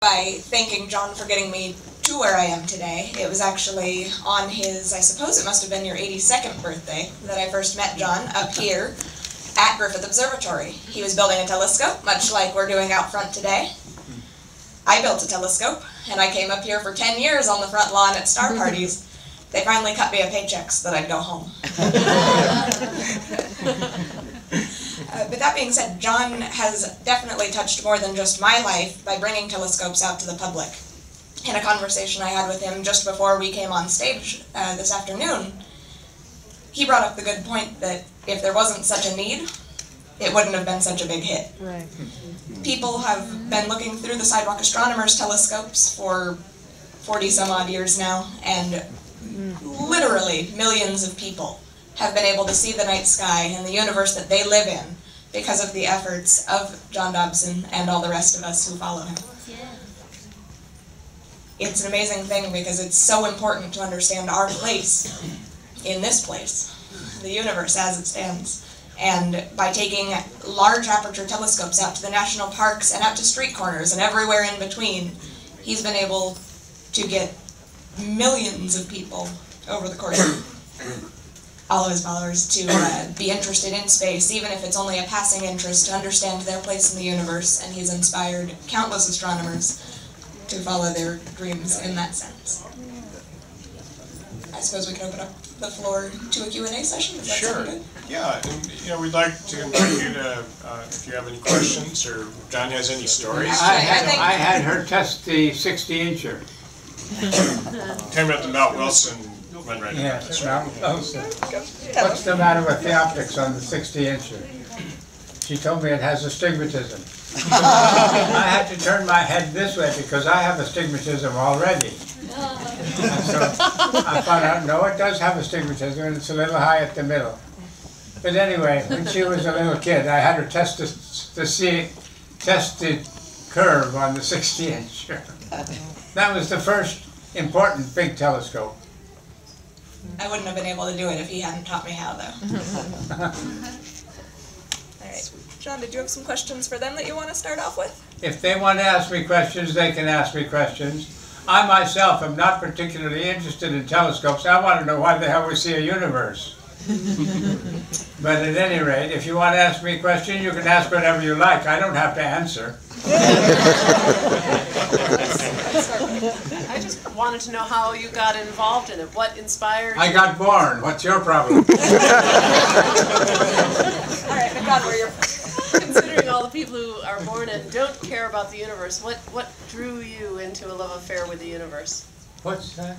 by thanking John for getting me to where I am today. It was actually on his, I suppose it must have been your 82nd birthday, that I first met John up here at Griffith Observatory. He was building a telescope, much like we're doing out front today. I built a telescope, and I came up here for 10 years on the front lawn at star parties. They finally cut me a paycheck so that I'd go home. But that being said, John has definitely touched more than just my life by bringing telescopes out to the public. In a conversation I had with him just before we came on stage this afternoon, he brought up the good point that if there wasn't such a need, it wouldn't have been such a big hit. Right. People have been looking through the sidewalk astronomers' telescopes for 40 some odd years now, and literally millions of people have been able to see the night sky and the universe that they live in because of the efforts of John Dobson and all the rest of us who follow him. It's an amazing thing because it's so important to understand our place in this place, the universe as it stands. And by taking large aperture telescopes out to the national parks and out to street corners and everywhere in between, he's been able to get millions of people over the course of all of his followers to be interested in space, even if it's only a passing interest, to understand their place in the universe, and he's inspired countless astronomers to follow their dreams in that sense. I suppose we can open up the floor to a Q&A session. Does that sound good? Yeah, and we'd like to invite you to, if you have any questions or John has any stories. I had her test the 60-incher. Tell me about the Mount Wilson one right now. Yes, Mount Wilson. What's the matter with the optics on the 60-incher? She told me it has astigmatism. I had to turn my head this way because I have astigmatism already. And so I found out, no, it does have astigmatism, and it's a little high at the middle. But anyway, when she was a little kid, I had her test the curve on the 60-inch. That was the first important big telescope. I wouldn't have been able to do it if he hadn't taught me how, though. All right. John, did you have some questions for them that you want to start off with? If they want to ask me questions, they can ask me questions. I myself am not particularly interested in telescopes. I want to know why the hell we see a universe. But at any rate, if you want to ask me a question, you can ask whatever you like. I don't have to answer. I just wanted to know how you got involved in it. What inspired you? I got born. What's your problem? All right, God, where you're Considering all the people who are born and don't care about the universe, what drew you into a love affair with the universe? What's that?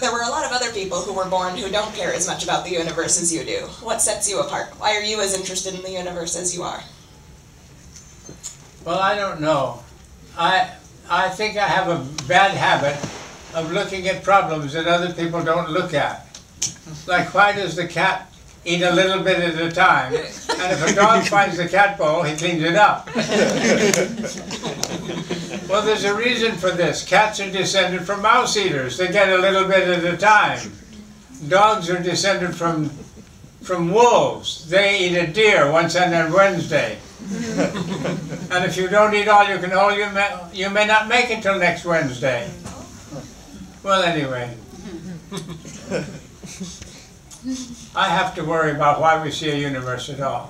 There were a lot of other people who were born who don't care as much about the universe as you do. What sets you apart? Why are you as interested in the universe as you are? Well, I don't know. I think I have a bad habit of looking at problems that other people don't look at. Like, why does the cat eat a little bit at a time? And if a dog finds the cat bowl, he cleans it up. Well, there's a reason for this. Cats are descended from mouse eaters. They get a little bit at a time. Dogs are descended from wolves. They eat a deer once on a Wednesday. And if you don't eat all you can hold, you may not make it till next Wednesday. Well, anyway. I have to worry about why we see a universe at all.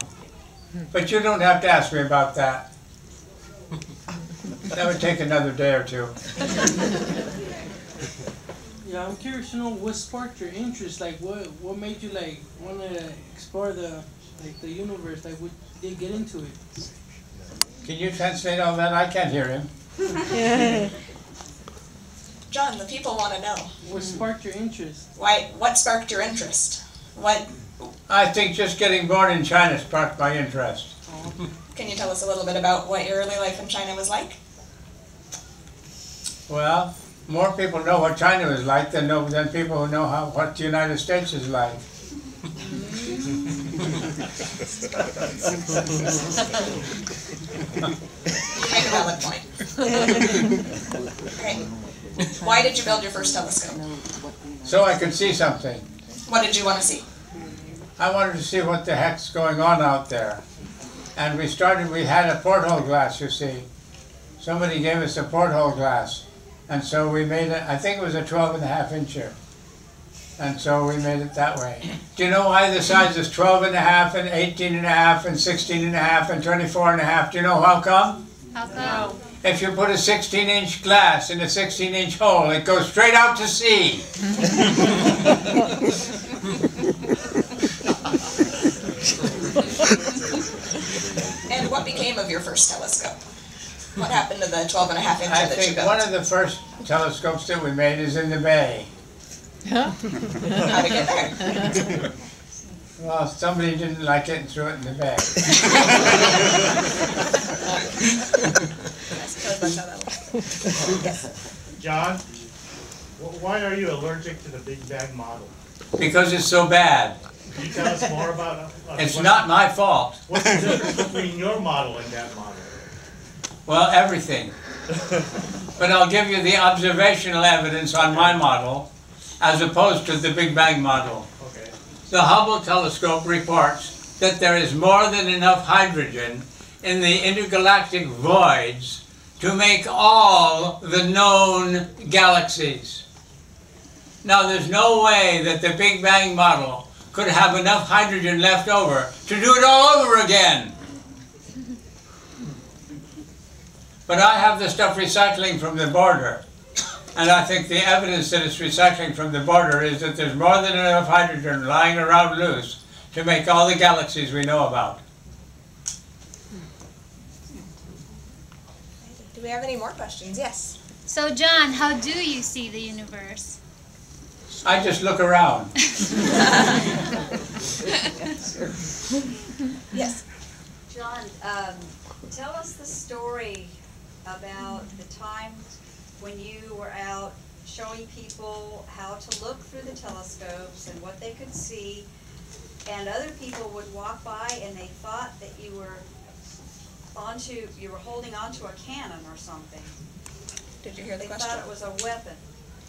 But you don't have to ask me about that. That would take another day or two. Yeah, I'm curious to know what sparked your interest. Like, what made you like want to explore the universe? Like, what did you get into it? Can you translate all that? I can't hear him. John, the people want to know. What sparked your interest? Why? What sparked your interest? What? I think just getting born in China sparked my interest. Can you tell us a little bit about what your early life in China was like? Well, more people know what China is like than people who know what the United States is like. Make a valid point. Okay. Why did you build your first telescope? So I could see something. What did you want to see? I wanted to see what the heck's going on out there. And we had a porthole glass, you see. somebody gave us a porthole glass. And so we made it, I think it was a 12.5 incher. And so we made it that way. Do you know why the size is 12.5 and 18.5 and 16.5 and 24.5? Do you know how come? How come? If you put a 16-inch glass in a 16-inch hole, it goes straight out to sea. And what became of your first telescope? What happened to the 12.5 incher I that you think built? one of the first telescopes that we made is in the bay. How to get there? Well, somebody didn't like it and threw it in the bay. I suppose that's how that works. John, why are you allergic to the Big Bang model? Because it's so bad. Can you tell us more about It's not my fault. what's the difference between your model and that model? Well, everything. But I'll give you the observational evidence on my model as opposed to the Big Bang model. Okay. The Hubble telescope reports that there is more than enough hydrogen in the intergalactic voids to make all the known galaxies. Now, there's no way that the Big Bang model could have enough hydrogen left over to do it all over again. But I have the stuff recycling from the border. And I think the evidence that it's recycling from the border is that there's more than enough hydrogen lying around loose to make all the galaxies we know about. Do we have any more questions? Yes. So John, how do you see the universe? I just look around. Yes. John, tell us the story about the time when you were out showing people how to look through the telescopes and what they could see, and other people would walk by and they thought that you were holding onto a cannon or something. Did you hear the They question? thought it was a weapon.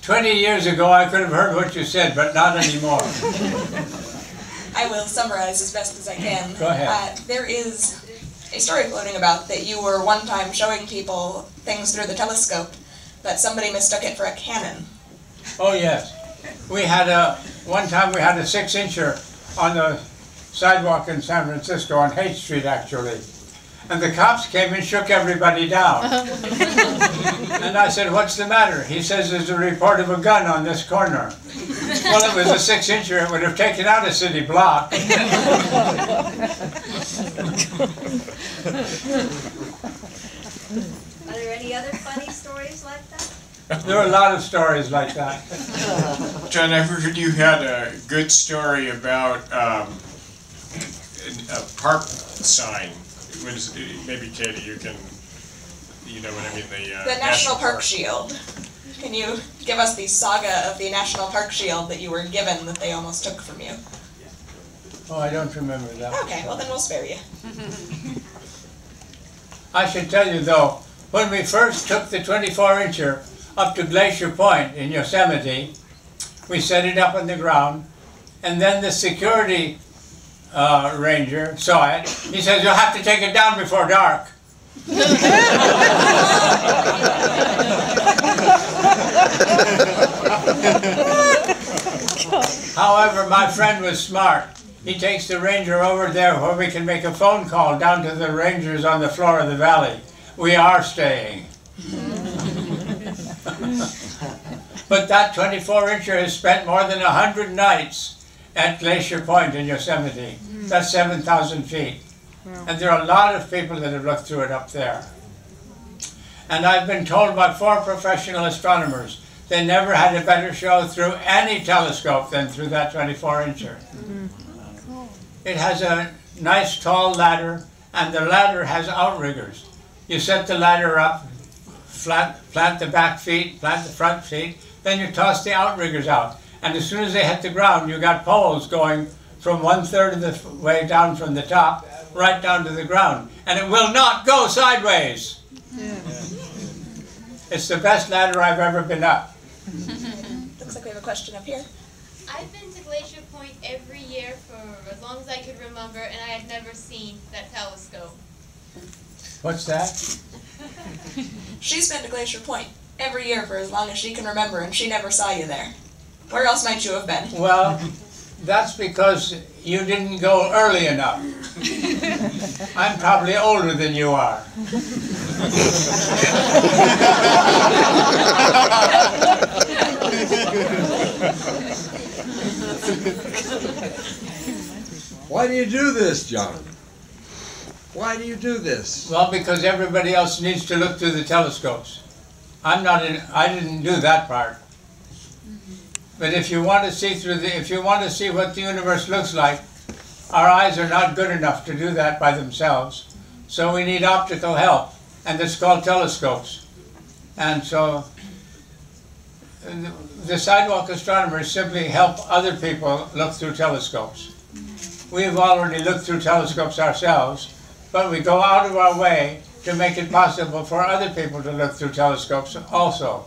20 years ago I could have heard what you said, but not anymore. I will summarize as best as I can. Go ahead. There is a story floating about that you were one time showing people things through the telescope, but somebody mistook it for a cannon. Oh yes. We had one time we had a 6-incher on the sidewalk in San Francisco on Haight Street actually. And the cops came and shook everybody down. And I said, what's the matter? He says, there's a report of a gun on this corner. Well, it was a 6-incher. It would have taken out a city block. Are there any other funny stories like that? There are a lot of stories like that. John, I heard you had a good story about a park sign. Maybe Katie, you can, you know what I mean, The National Park Shield. Can you give us the saga of the National Park Shield that you were given that they almost took from you? Oh, I don't remember that. Okay, well then we'll spare you. I should tell you though, when we first took the 24-incher up to Glacier Point in Yosemite, we set it up on the ground, and then the security ranger saw it. He says, you'll have to take it down before dark. However, my friend was smart. He takes the ranger over there where we can make a phone call down to the rangers on the floor of the valley. We are staying. But that 24-incher has spent more than 100 nights at Glacier Point in Yosemite. That's 7,000 feet. And there are a lot of people that have looked through it up there. And I've been told by 4 professional astronomers they never had a better show through any telescope than through that 24-incher. It has a nice tall ladder, and the ladder has outriggers. You set the ladder up, plant the back feet, plant the front feet, then you toss the outriggers out. And as soon as they hit the ground, you got poles going from 1/3 of the way down from the top, right down to the ground. And it will not go sideways. It's the best ladder I've ever been up. Looks like we have a question up here. I've been to Glacier Point every year for as long as I could remember, and I had never seen that telescope. What's that? She's been to Glacier Point every year for as long as she can remember, and she never saw you there. Where else might you have been? Well, that's because you didn't go early enough. I'm probably older than you are. Why do you do this, John? Why do you do this? Well, because everybody else needs to look through the telescopes. I didn't do that part. But if you want to see if you want to see what the universe looks like, our eyes are not good enough to do that by themselves. So we need optical help, and it's called telescopes. And so the sidewalk astronomers simply help other people look through telescopes. We've already looked through telescopes ourselves, but we go out of our way to make it possible for other people to look through telescopes also.